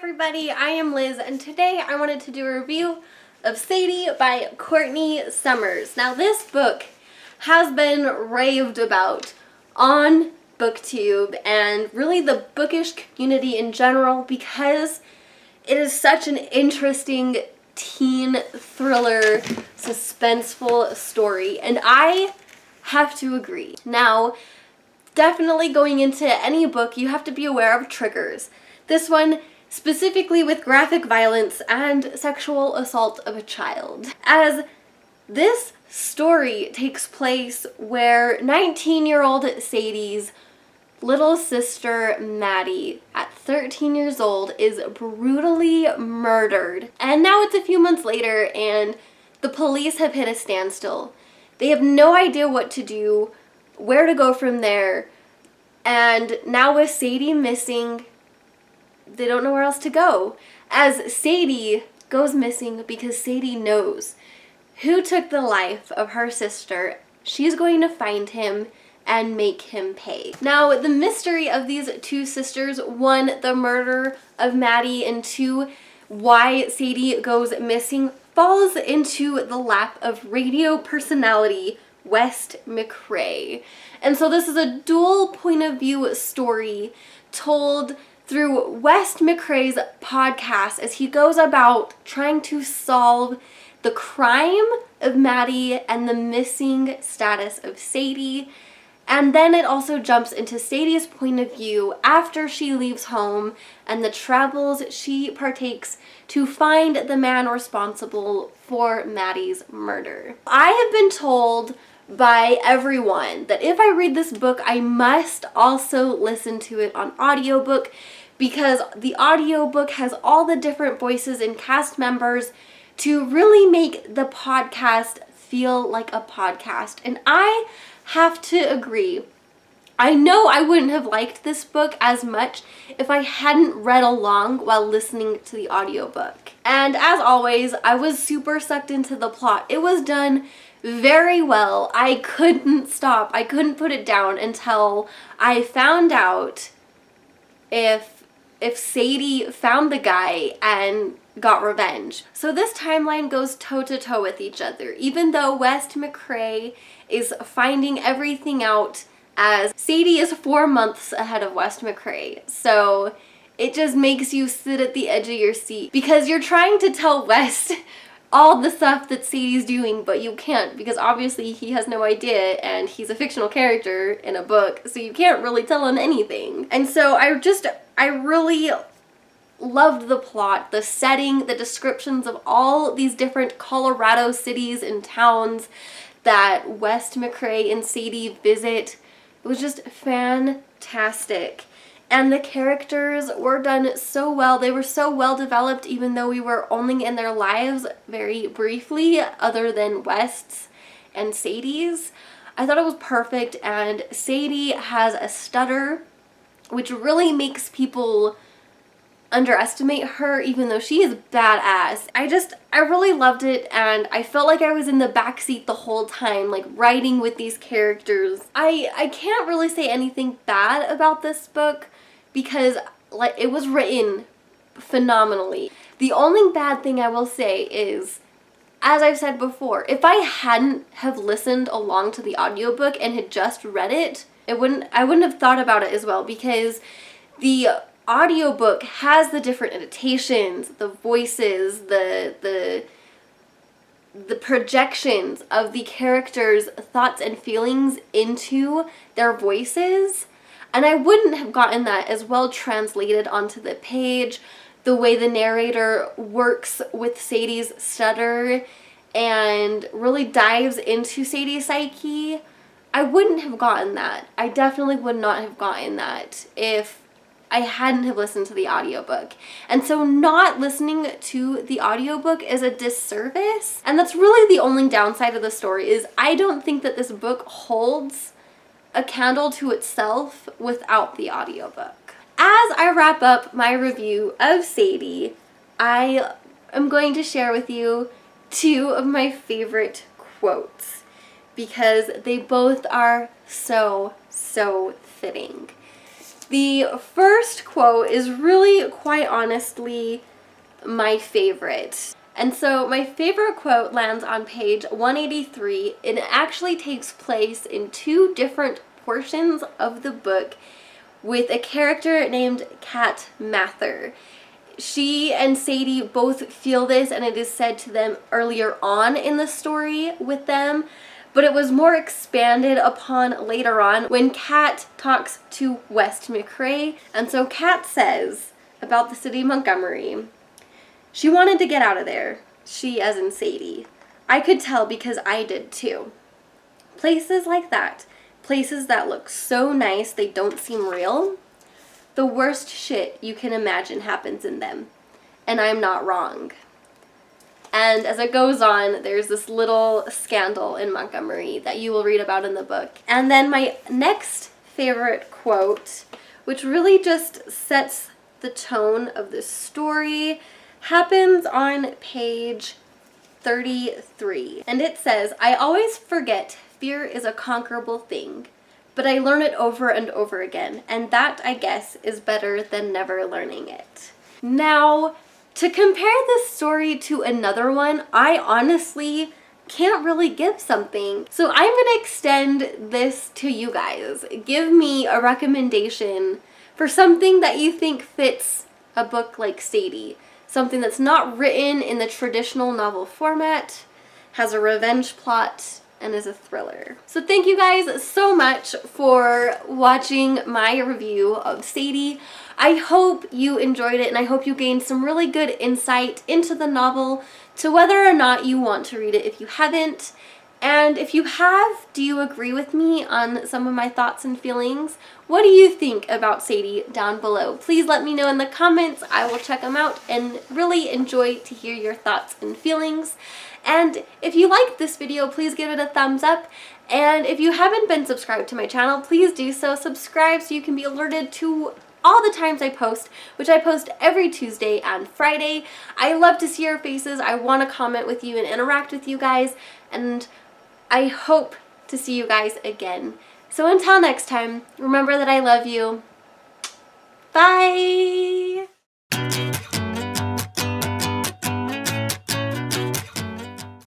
everybody, I am Liz, and today I wanted to do a review of Sadie by Courtney Summers. Now this book has been raved about on BookTube and really the bookish community in general because it is such an interesting teen thriller, suspenseful story, and I have to agree. Now, definitely going into any book, you have to be aware of triggers. This one specifically with graphic violence and sexual assault of a child, as this story takes place where 19-year-old Sadie's little sister Maddie, at 13 years old, is brutally murdered. And now it's a few months later and the police have hit a standstill. They have no idea what to do, where to go from there, and now with Sadie missing, they don't know where else to go. As Sadie goes missing because Sadie knows who took the life of her sister, she's going to find him and make him pay. Now, the mystery of these two sisters, one, the murder of Maddie, and two, why Sadie goes missing, falls into the lap of radio personality West McCrae. And so this is a dual point of view story told through West McCrae's podcast as he goes about trying to solve the crime of Maddie and the missing status of Sadie. And then it also jumps into Sadie's point of view after she leaves home and the travels she partakes to find the man responsible for Maddie's murder. I have been told by everyone that if I read this book, I must also listen to it on audiobook because the audiobook has all the different voices and cast members to really make the podcast feel like a podcast. And I have to agree. I know I wouldn't have liked this book as much if I hadn't read along while listening to the audiobook. And as always, I was super sucked into the plot. It was done very well. I couldn't stop. I couldn't put it down until I found out if Sadie found the guy and got revenge. So this timeline goes toe-to-toe with each other, even though West McCrae is finding everything out as Sadie is 4 months ahead of West McCrae. So it just makes you sit at the edge of your seat because you're trying to tell West all the stuff that Sadie's doing, but you can't because obviously he has no idea and he's a fictional character in a book, so you can't really tell him anything. And so I really loved the plot, the setting, the descriptions of all these different Colorado cities and towns that West McCrae and Sadie visit. It was just fantastic. And the characters were done so well. They were so well developed even though we were only in their lives very briefly other than West's and Sadie's. I thought it was perfect, and Sadie has a stutter which really makes people underestimate her even though she is badass. I really loved it, and I felt like I was in the backseat the whole time, like writing with these characters. I can't really say anything bad about this book because like it was written phenomenally. The only bad thing I will say is, as I've said before, if I hadn't have listened along to the audiobook and had just read it, I wouldn't have thought about it as well because the audiobook has the different annotations, the voices, the projections of the characters' thoughts and feelings into their voices. And I wouldn't have gotten that as well translated onto the page, the way the narrator works with Sadie's stutter and really dives into Sadie's psyche. I wouldn't have gotten that. I definitely would not have gotten that if I hadn't have listened to the audiobook. And so not listening to the audiobook is a disservice. And that's really the only downside of the story is I don't think that this book holds a candle to itself without the audiobook. As I wrap up my review of Sadie, I am going to share with you two of my favorite quotes because they both are so fitting. The first quote is really, quite honestly, my favorite. And so my favorite quote lands on page 183, and it actually takes place in two different portions of the book with a character named Kat Mather. She and Sadie both feel this, and it is said to them earlier on in the story with them, but it was more expanded upon later on when Kat talks to West McCrae. And so Kat says about the city of Montgomery, she wanted to get out of there. She, as in Sadie. I could tell because I did too. Places like that, places that look so nice they don't seem real, the worst shit you can imagine happens in them. And I'm not wrong. And as it goes on, there's this little scandal in Montgomery that you will read about in the book. And then my next favorite quote, which really just sets the tone of this story, happens on page 33. And it says, I always forget fear is a conquerable thing, but I learn it over and over again, and that, I guess, is better than never learning it. Now, to compare this story to another one, I honestly can't really give something. So I'm gonna extend this to you guys. Give me a recommendation for something that you think fits a book like Sadie. Something that's not written in the traditional novel format, has a revenge plot, and is a thriller. So thank you guys so much for watching my review of Sadie. I hope you enjoyed it, and I hope you gained some really good insight into the novel to whether or not you want to read it if you haven't. And if you have, do you agree with me on some of my thoughts and feelings? What do you think about Sadie down below? Please let me know in the comments. I will check them out and really enjoy to hear your thoughts and feelings. And if you liked this video, please give it a thumbs up. And if you haven't been subscribed to my channel, please do so. Subscribe so you can be alerted to all the times I post, which I post every Tuesday and Friday. I love to see your faces. I want to comment with you and interact with you guys. And I hope to see you guys again. So until next time, remember that I love you. Bye!